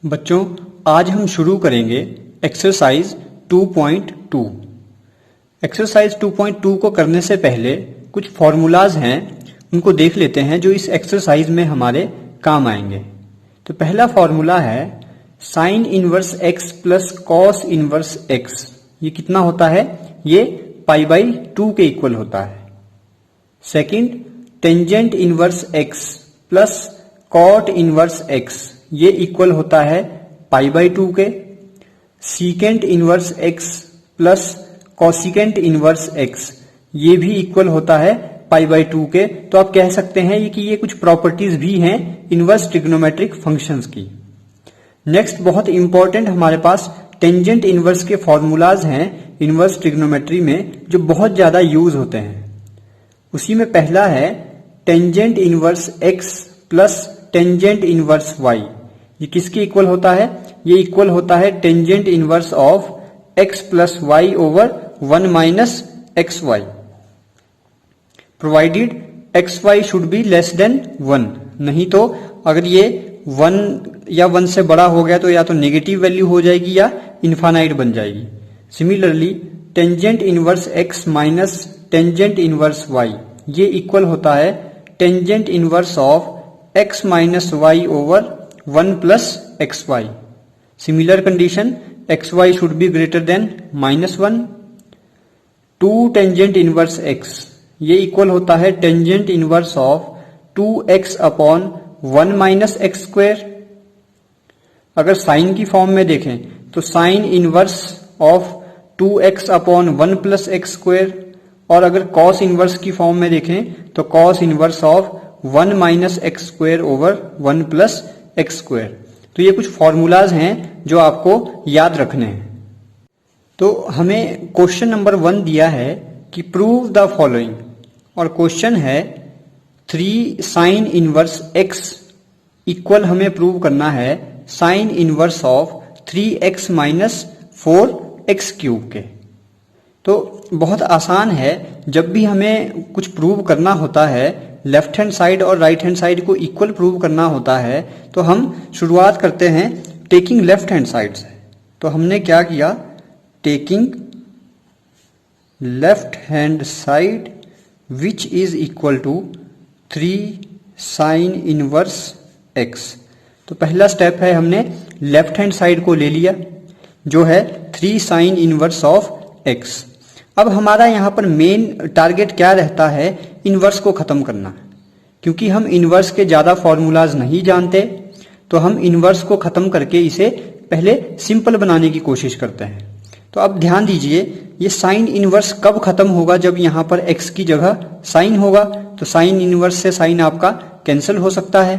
बच्चों, आज हम शुरू करेंगे एक्सरसाइज 2.2। एक्सरसाइज 2.2 को करने से पहले कुछ फॉर्मूलाज हैं, उनको देख लेते हैं जो इस एक्सरसाइज में हमारे काम आएंगे। तो पहला फॉर्मूला है sign inverse x plus cos inverse x. ये कितना होता है? ये π/2 के इक्वल होता है। Second, tangent inverse x plus cot inverse x, ये इक्वल होता है π/2 के। Secant inverse x plus cosecant inverse x, ये भी इक्वल होता है π/2 के। तो आप कह सकते हैं कि ये कुछ प्रॉपर्टीज भी हैं इनवर्स ट्रिग्नोमेट्रिक फंक्शंस की। नेक्स्ट, बहुत इंपॉर्टेंट हमारे पास टेंजेंट इनवर्स के फॉर्मूलाज हैं इनवर्स ट्रिग्नोमेट्री में, जो बहुत ज्यादा यूज होते हैं। उसी में पहला है tangent inverse x plus tangent inverse y. ये किसके इक्वल होता है? ये इक्वल होता है tangent inverse of x plus y over 1 minus x y, provided x y should be less than 1। नहीं तो अगर ये 1 या 1 से बड़ा हो गया तो या तो नेगेटिव वैल्यू हो जाएगी या इन्फानाइट बन जाएगी। Similarly tangent inverse x minus tangent inverse y, ये इक्वल होता है tangent inverse of x minus y over 1 plus x y. Similar condition, x y should be greater than -1। 2 tangent inverse x, ये equal होता है tangent inverse of 2x upon 1 minus x square. अगर sine की form में देखें तो sine inverse of 2x upon 1 plus x square, और अगर कॉस इनवर्स की फॉर्म में देखें तो cos inverse of 1 minus x square over 1 plus x square. तो ये कुछ फॉर्मूलाज हैं जो आपको याद रखने हैं। तो हमें क्वेश्चन नंबर 1 दिया है कि प्रूव द फॉलोइंग, और क्वेश्चन है 3 साइन इनवर्स एक्स इक्वल हमें प्रूव करना है sign inverse of 3x minus 4x cube के। तो बहुत आसान है, जब भी हमें कुछ प्रूव करना होता है, लेफ्ट हैंड साइड और राइट हैंड साइड को इक्वल प्रूव करना होता है, तो हम शुरुआत करते हैं टेकिंग लेफ्ट हैंड साइड से। तो हमने क्या किया? Taking left hand side which is equal to 3 sine inverse x. तो पहला स्टेप है, हमने लेफ्ट हैंड साइड को ले लिया जो है 3 साइन इनवर्स ऑफ एक्स। अब हमारा यहां पर मेन टारगेट क्या रहता है? इनवर्स को खत्म करना। क्योंकि हम इनवर्स के ज्यादा फॉर्मूलाज नहीं जानते, तो हम इनवर्स को खत्म करके इसे पहले सिंपल बनाने की कोशिश करते हैं। तो अब ध्यान दीजिए, ये साइन इनवर्स कब खत्म होगा? जब यहां पर एक्स की जगह साइन होगा, तो साइन इनवर्स से साइन आपका कैंसिल हो सकता है।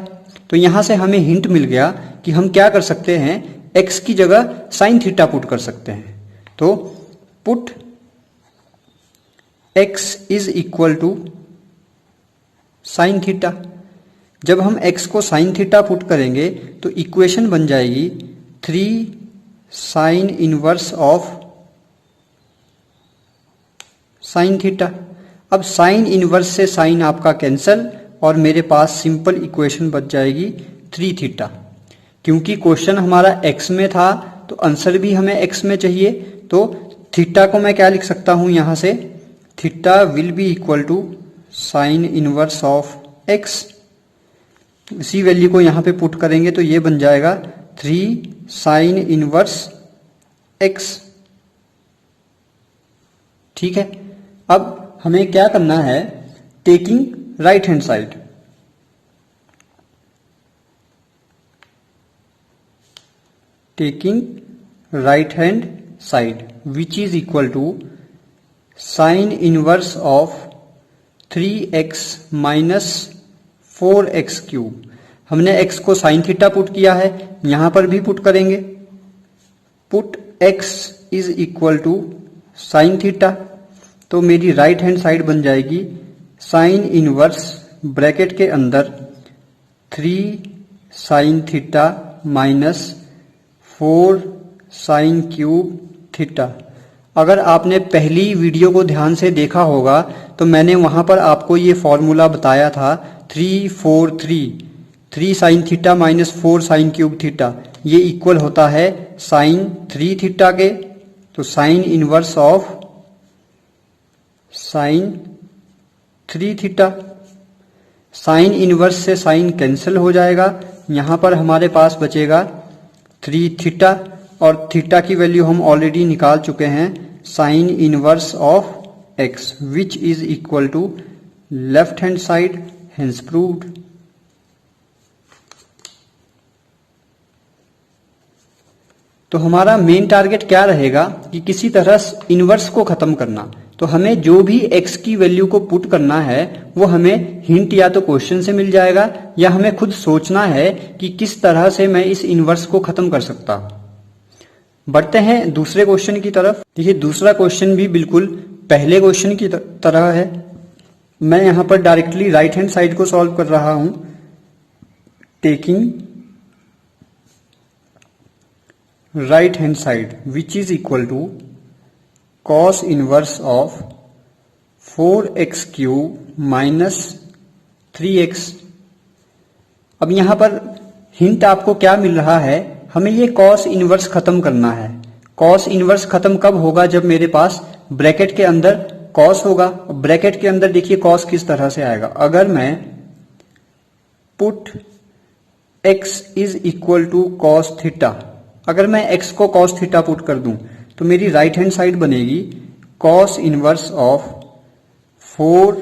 तो यहां से हमें हिंट मिल गया कि हम क्या कर सकते हैं, एक्स की जगह साइन थीटा पुट कर सकते हैं। तो put x is equal to sine theta. जब हम x को साइन थीटा पुट करेंगे तो इक्वेशन बन जाएगी 3 sine inverse of sine theta. अब साइन इनवर्स से साइन आपका कैंसल, और मेरे पास सिंपल इक्वेशन बच जाएगी 3 थीटा। क्योंकि क्वेश्चन हमारा x में था तो आंसर भी हमें x में चाहिए, तो थीटा को मैं क्या लिख सकता हूं यहां से? Theta will be equal to sine inverse of x. इसी वैल्यू को यहां पे पुट करेंगे तो ये बन जाएगा 3 साइन इनवर्स एक्स। ठीक है, अब हमें क्या करना है? Taking right hand side. Taking right hand side which is equal to sine inverse of 3x minus 4x cube. हमने x को साइन थीटा पुट किया है, यहां पर भी पुट करेंगे। Put x is equal to sine theta. तो मेरी राइट हैंड साइड बन जाएगी साइन इनवर्स ब्रैकेट के अंदर 3 sine theta minus 4 sine cube theta. अगर आपने पहली वीडियो को ध्यान से देखा होगा तो मैंने वहां पर आपको ये फॉर्मूला बताया था 3 4 3 3 sine theta minus 4 sine cube theta. ये इक्वल होता है साइन 3 थीटा के। तो sine inverse of sine 3 theta, sine inverse से साइन कैंसिल हो जाएगा, यहां पर हमारे पास बचेगा 3 थीटा, और थीटा की वैल्यू हम ऑलरेडी निकाल चुके हैं, sine inverse of x which is equal to left hand side, hence proved. तो हमारा मेन टारगेट क्या रहेगा कि किसी तरह इनवर्स को खत्म करना। तो हमें जो भी x की वैल्यू को पुट करना है वो हमें हिंट या तो क्वेश्चन से मिल जाएगा, या हमें खुद सोचना है कि किस तरह से मैं इस इनवर्स को खत्म कर सकता। बढ़ते हैं दूसरे क्वेश्चन की तरफ। देखिए दूसरा क्वेश्चन भी बिल्कुल पहले क्वेश्चन की तरह है। मैं यहां पर डायरेक्टली राइट हैंड साइड को सॉल्व कर रहा हूं, taking right hand side which is equal to cos inverse of 4x cube minus 3x। अब यहां पर हिंट आपको क्या मिल रहा है, हमें ये cos इनवर्स खत्म करना है। cos इनवर्स खत्म कब होगा, जब मेरे पास ब्रैकेट के अंदर cos होगा। ब्रैकेट के अंदर देखिए cos किस तरह से आएगा, अगर मैं put x is equal to cos theta, अगर मैं x को cos थीटा पुट कर दूं तो मेरी राइट हैंड साइड बनेगी cos inverse of 4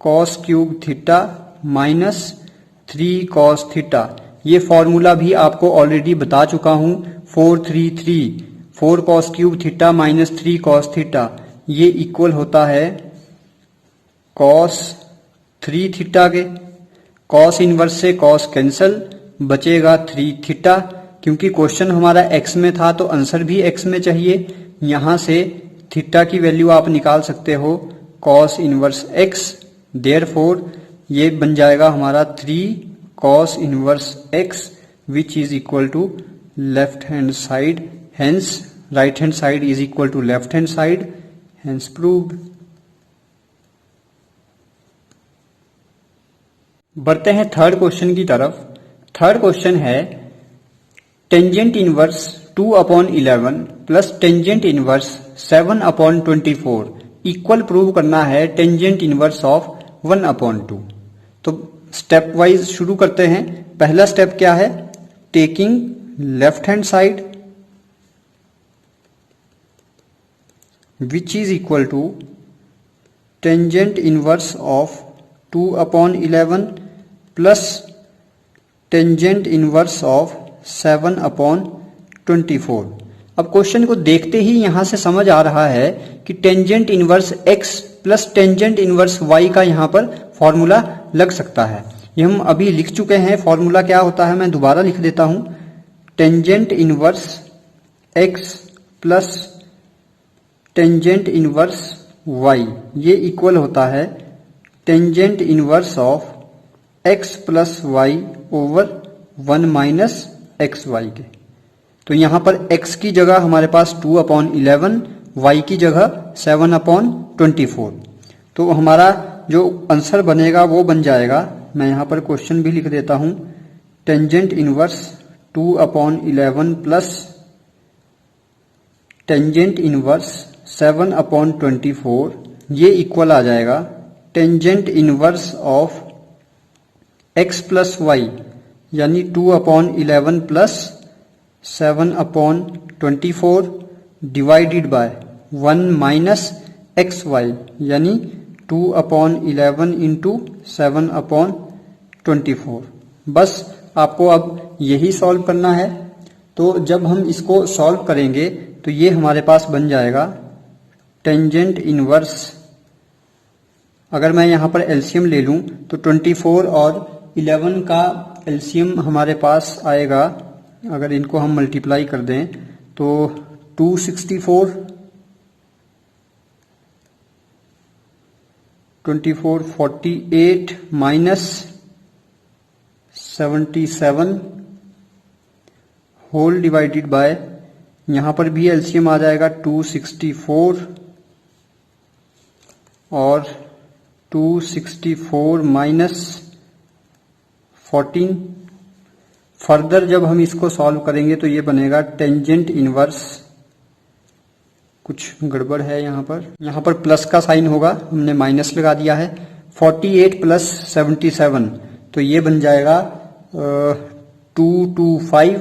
cos cube theta minus 3 cos theta. ये फॉर्मूला भी आपको ऑलरेडी बता चुका हूं, 4 cos cube theta minus 3 cos theta, ये इक्वल होता है cos 3 थीटा के। cos इनवर्स से cos कैंसल, बचेगा 3 थीटा। क्योंकि क्वेश्चन हमारा x में था तो आंसर भी x में चाहिए, यहां से थीटा की वैल्यू आप निकाल सकते हो cos इनवर्स x, देयरफॉर ये बन जाएगा हमारा 3 cos inverse x which is equal to left hand side, hence right hand side is equal to left hand side, hence proved. बढ़ते हैं थर्ड क्वेश्चन की तरफ। थर्ड क्वेश्चन है tangent inverse 2/11 plus tangent inverse 7/24 equal prove करना है tangent inverse of 1/2। तो step wise शुरू करते हैं। पहला स्टेप क्या है, taking left hand side which is equal to tangent inverse of 2/11 plus tangent inverse of 7/24। अब क्वेश्चन को देखते ही यहां से समझ आ रहा है कि tangent inverse x plus tangent inverse y का यहां पर फॉर्मूला लग सकता है। ये हम अभी लिख चुके हैं। फॉर्मूला क्या होता है मैं दोबारा लिख देता हूं, tangent inverse x plus tangent inverse y, ये इक्वल होता है tangent inverse of x plus y over 1 minus x y के। तो यहां पर x की जगह हमारे पास 2/11, y की जगह 7/24। तो हमारा जो आंसर बनेगा वो बन जाएगा, मैं यहां पर क्वेश्चन भी लिख देता हूं, tangent inverse 2/11 plus tangent inverse 7/24, ये इक्वल आ जाएगा tangent inverse of x plus y, यानी 2/11 plus 7/24 divided by 1 minus x y, यानी 2/11 इंटू 7/24। बस आपको अब यही सॉल्व करना है। तो जब हम इसको सॉल्व करेंगे तो ये हमारे पास बन जाएगा टेंजेंट इनवर्स, अगर मैं यहाँ पर एलसीएम ले लूँ तो 24 और 11 का एलसीएम हमारे पास आएगा, अगर इनको हम मल्टीप्लाई कर दें तो 264, 24 48 माइनस 77 होल डिवाइडेड बाय, यहां पर भी एलसीएम आ जाएगा 264 और 264 माइनस 14, फर्दर जब हम इसको सॉल्व करेंगे तो ये बनेगा टेंजेंट इनवर्स, कुछ गड़बड़ है यहाँ पर प्लस का साइन होगा, हमने माइनस लगा दिया है। 48 प्लस 77 तो ये बन जाएगा 225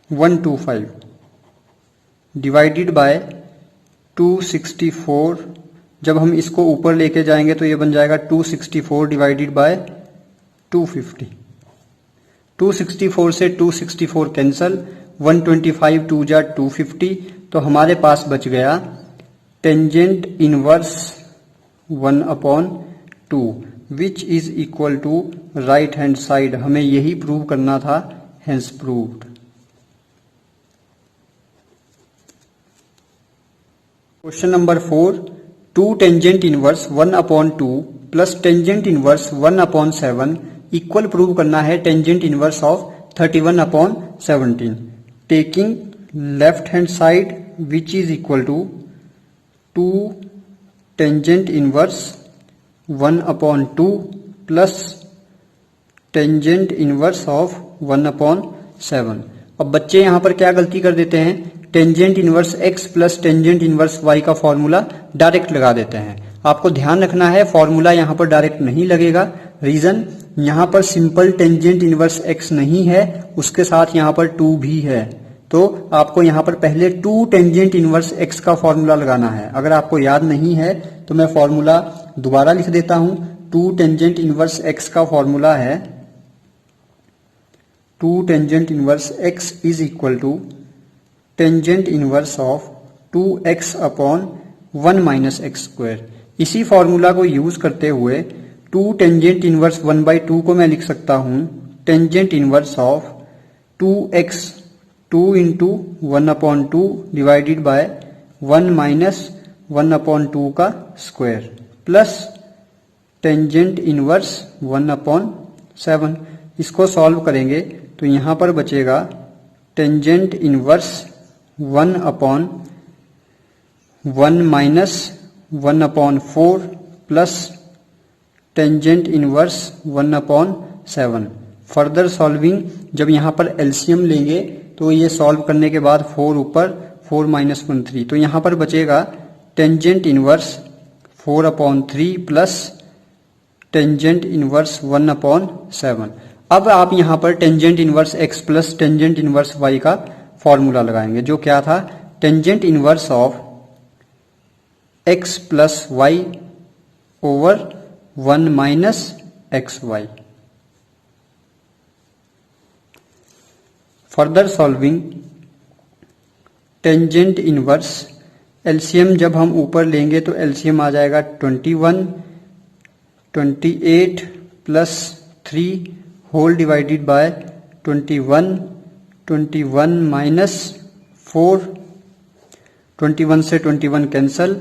125 डिवाइडेड बाय 264। जब हम इसको ऊपर लेके जाएंगे तो ये बन जाएगा 264 डिवाइडेड बाय 250। 264 से 264 कैंसल, 125 2 जा 250, तो हमारे पास बच गया tangent inverse 1/2 which is equal to right hand side. हमें यही प्रूव करना था, hence proved. Question number 4, 2 tangent inverse 1/2 plus tangent inverse 1/7 equal prove करना है tangent inverse of 31/17। Taking left hand side which is equal to 2 tangent inverse 1/2 plus tangent inverse of 1/7। अब बच्चे यहां पर क्या गलती कर देते हैं, tangent inverse x plus tangent inverse y का फॉर्मूला डायरेक्ट लगा देते हैं। आपको ध्यान रखना है फॉर्मूला यहां पर डायरेक्ट नहीं लगेगा। रीजन, यहां पर सिंपल टेंजेंट इनवर्स x नहीं है, उसके साथ यहां पर 2 भी है, तो आपको यहां पर पहले 2 टेंजेंट इनवर्स x का फॉर्मूला लगाना है। अगर आपको याद नहीं है तो मैं फॉर्मूला दोबारा लिख देता हूं। 2 टेंजेंट इनवर्स x का फॉर्मूला है 2 tangent inverse x is equal to tangent inverse of 2x upon 1 minus x square. इसी फॉर्मूला को यूज करते हुए 2 टेंजेंट इनवर्स 1/2 को मैं लिख सकता हूं tangent inverse of 2x 2 into 1/2 divided by 1 minus 1/2 का स्क्वायर प्लस टेंजेंट इनवर्स 1/7। इसको सॉल्व करेंगे तो यहां पर बचेगा tangent inverse 1/1 minus 1/4 plus tangent inverse 1/7। Further solving, जब यहां पर एलसीएम लेंगे तो ये सॉल्व करने के बाद 4 ऊपर 4 माइनस 1 3, तो यहां पर बचेगा tangent inverse 4/3 plus tangent inverse 1/7। अब आप यहां पर tangent inverse x plus tangent inverse y का फॉर्मूला लगाएंगे, जो क्या था, tangent inverse of x plus y over 1 minus x y. Further solving, tangent inverse LCM जब हम ऊपर लेंगे तो एलसीएम आ जाएगा 21 28 plus 3 whole divided by 21 minus 4, 21 से 21 कैंसल,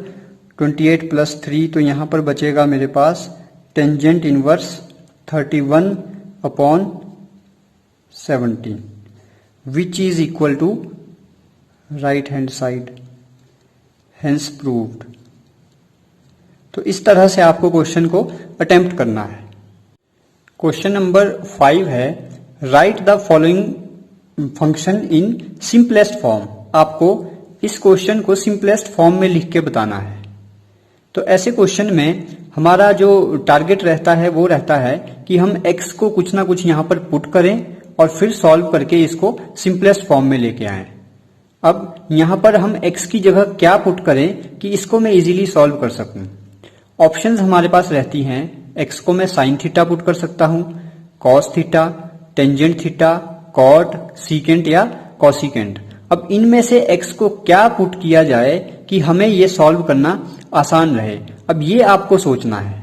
28 प्लस 3, तो यहां पर बचेगा मेरे पास tangent inverse 31/17 which is equal to right hand side, hence proved. तो इस तरह से आपको क्वेश्चन को अटेम्प्ट करना है। क्वेश्चन नंबर 5 है, right the following function in simplest form. आपको इस क्वेश्चन को सिंपलेस्ट फॉर्म में लिख के बताना है। तो ऐसे क्वेश्चन में हमारा जो टारगेट रहता है वो रहता है कि हम x को कुछ ना कुछ यहां पर पुट करें और फिर सॉल्व करके इसको सिंपलेस्ट फॉर्म में लेके आए। अब यहां पर हम x की जगह क्या पुट करें कि इसको मैं इजीली सॉल्व कर सकूं। ऑप्शंस हमारे पास रहती हैं, x को मैं साइन थीटा पुट कर सकता हूं, cos theta, tangent theta, cot, secant या कॉसिकेंट। अब इनमें से x को क्या पुट किया जाए कि हमें ये सॉल्व करना आसान रहे, अब ये आपको सोचना है।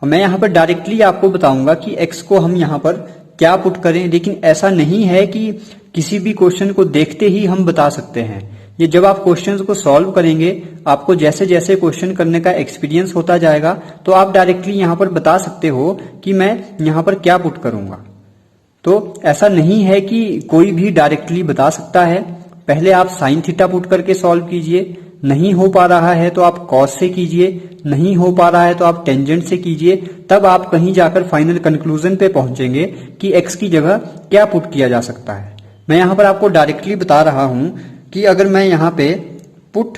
मैं यहां पर डायरेक्टली आपको बताऊंगा कि x को हम यहां पर क्या पुट करें, लेकिन ऐसा नहीं है कि किसी भी क्वेश्चन को देखते ही हम बता सकते हैं। ये जब आप क्वेश्चंस को सॉल्व करेंगे, आपको जैसे जैसे क्वेश्चन करने का एक्सपीरियंस होता जाएगा तो आप डायरेक्टली यहां पर बता सकते हो कि मैं यहां पर क्या पुट करूंगा। तो ऐसा नहीं है कि कोई भी डायरेक्टली बता सकता है। पहले आप साइन थीटा पुट करके सॉल्व कीजिए, नहीं हो पा रहा है तो आप कॉस से कीजिए, नहीं हो पा रहा है तो आप टेंजेंट से कीजिए, तब आप कहीं जाकर फाइनल कंक्लूजन पे पहुंचेंगे कि x की जगह क्या पुट किया जा सकता है। मैं यहां पर आपको डायरेक्टली बता रहा हूं कि अगर मैं यहां पे put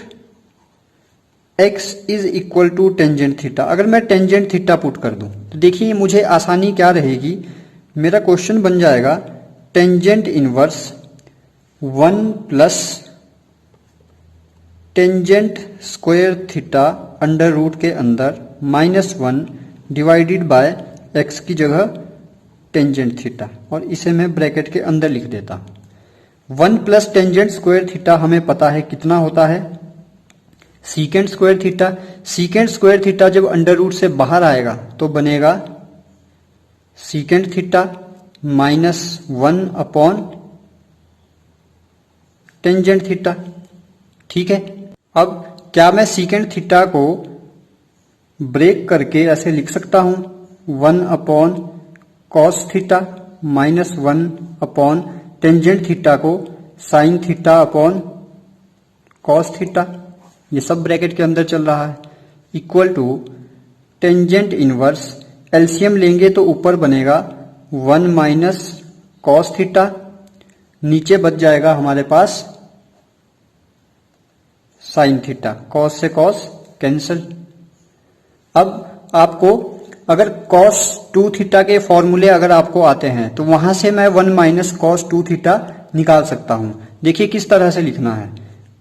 x is equal to tangent theta, अगर मैं टेंजेंट थीटा पुट कर दूं तो देखिए मुझे आसानी क्या रहेगी, मेरा क्वेश्चन बन जाएगा tangent inverse 1 plus tangent square theta under root के अंदर -1 डिवाइडेड बाय x की जगह टेंजेंट थीटा, और इसे मैं ब्रैकेट के अंदर लिख देता हूं। 1 प्लस टेंजेंट स्क्वायर थीटा हमें पता है कितना होता है, secant square theta. Secant square theta जब अंडर रूट से बाहर आएगा तो बनेगा secant theta -1 upon tangent theta. ठीक है, अब क्या मैं सीकेंट थीटा को ब्रेक करके ऐसे लिख सकता हूं 1 upon cos theta -1 upon tangent theta को sine theta upon cos theta, ये सब ब्रैकेट के अंदर चल रहा है, equal to tangent inverse, LCM लेंगे तो ऊपर बनेगा 1 माइनस कॉस थीटा, नीचे बच जाएगा हमारे पास साइन थीटा, कॉस से कॉस कैंसिल। अब आपको अगर कॉस 2 थीटा के फॉर्मूले अगर आपको आते हैं तो वहां से मैं 1 माइनस कॉस 2 थीटा निकाल सकता हूं। देखिए किस तरह से लिखना है,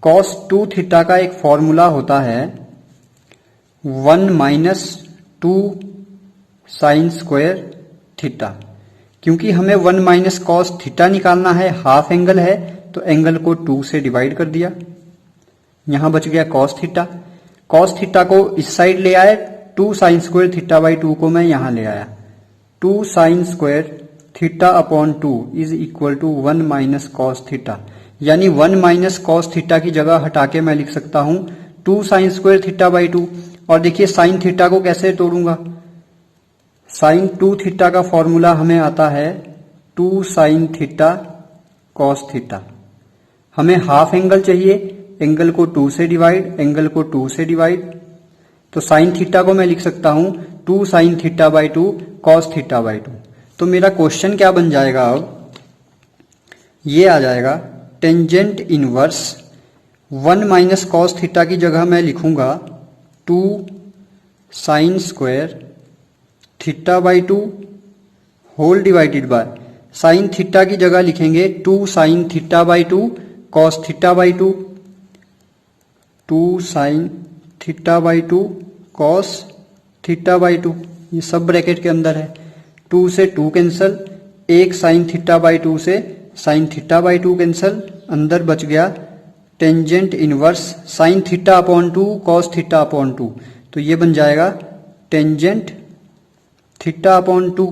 कॉस 2 थीटा का एक फॉर्मूला होता है 1 माइनस 2 साइन स्क्वायर थीटा। क्योंकि हमें 1 माइनस कॉस थीटा निकालना है, हाफ एंगल है, तो एंगल को 2 से डिवाइड कर दिया, यहां बच गया कॉस थीटा। कॉस थीटा को इस साइड ले आए, 2 साइन स्क्वायर थीटा बाई 2 को मैं यहां ले आया, 2 sine square theta upon 2 is equal to 1 minus cos theta, यानी 1 माइनस कॉस थीटा की जगह हटा के मैं लिख सकता हूं 2 साइन स्क्वायर थीटा बाई 2। और देखिए साइन थीटा को कैसे तोड़ूंगा, साइन 2 थीटा का फॉर्मूला हमें आता है 2 साइन थीटा कॉस थीटा। हमें हाफ एंगल चाहिए, एंगल को 2 से डिवाइड, एंगल को 2 से डिवाइड, तो साइन थीटा को मैं लिख सकता हूं 2 sine theta by 2 cos theta by 2। तो मेरा क्वेश्चन क्या बन जाएगा, अब ये आ जाएगा tangent inverse 1 minus cos theta की जगह मैं लिखूंगा 2 sine square theta by 2 whole divided by, sine theta की जगह लिखेंगे 2 sine theta by 2 cos theta by 2, 2 sine theta by 2 cos theta by 2, ये सब ब्रैकेट के अंदर है, 2 से 2 कैंसल, 1 साइन थीटा बाई 2 से साइन थीटा बाई 2 कैंसल, अंदर बच गया tangent inverse sine theta upon 2 cos theta upon 2, तो ये बन जाएगा tangent theta upon 2।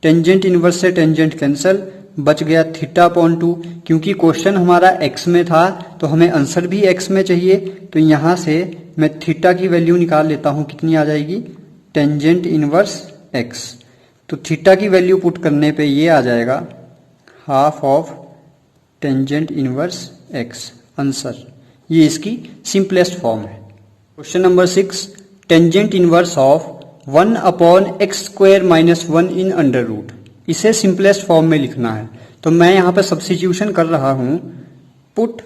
Tangent inverse से टेंजेंट कैंसल, बच गया थीटा अपॉन 2। क्योंकि क्वेश्चन हमारा x में था तो हमें आंसर भी x में चाहिए, तो यहां से मैं थीटा की वैल्यू निकाल लेता हूं, कितनी आ जाएगी, टेंजेंट इनवर्स x। तो थीटा की वैल्यू पुट करने पे ये आ जाएगा half of tangent inverse x answer. ये इसकी सिंपलेस्ट फॉर्म है। Question number 6, tangent inverse of 1 upon x square minus 1 in under root, इसे सिंपलेस्ट फॉर्म में लिखना है। तो मैं यहां पर सब्स्टिट्यूशन कर रहा हूं, put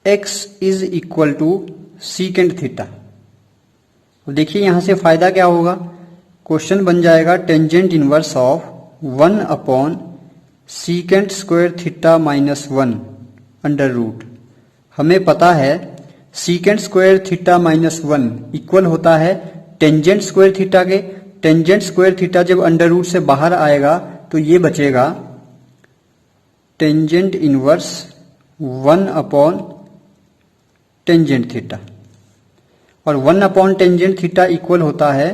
x is equal to secant theta. देखिए यहां से फायदा क्या होगा, क्वेश्चन बन जाएगा tangent inverse of 1 upon secant square theta minus 1 under root. हमें पता है secant square theta minus 1 equal होता है टेंजेंट स्क्वायर थीटा के। टेंजेंट स्क्वायर थीटा जब अंडर रूट से बाहर आएगा तो ये बचेगा tangent inverse 1 upon tangent theta, और 1 अपॉन टेंजेंट थीटा इक्वल होता है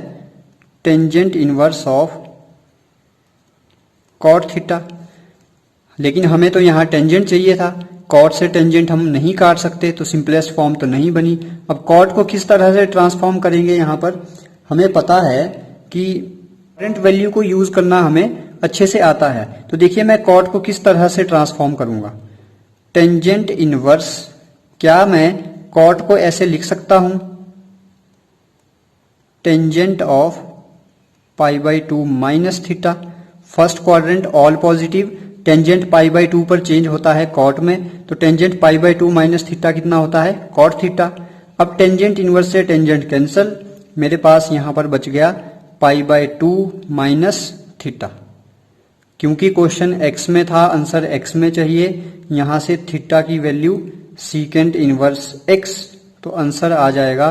tangent inverse of cot theta. लेकिन हमें तो यहां टेंजेंट चाहिए था, कॉट से टेंजेंट हम नहीं काट सकते, तो सिंपलेस्ट फॉर्म तो नहीं बनी। अब कॉट को किस तरह से ट्रांसफॉर्म करेंगे, यहां पर हमें पता है कि करंट वैल्यू को यूज करना हमें अच्छे से आता है। तो देखिए मैं कॉट को किस तरह से ट्रांसफॉर्म करूंगा, टेंजेंट इनवर्स, क्या मैं कॉट को ऐसे लिख सकता हूं, tangent of π/2 minus theta. First quadrant all positive, tangent π/2 पर चेंज होता है कॉट में, तो टेंजेंट π/2 माइनस थीटा कितना होता है, कॉट थीटा। अब टेंजेंट इनवर्स से टेंजेंट कैंसल, मेरे पास यहां पर बच गया π/2 माइनस थीटा। क्योंकि क्वेश्चन x में था, आंसर x में चाहिए, यहां से थीटा की वैल्यू सीकेंट इनवर्स x, तो आंसर आ जाएगा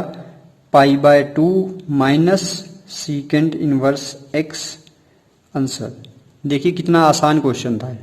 π/2 minus secant inverse x answer. देखिए कितना आसान क्वेश्चन था।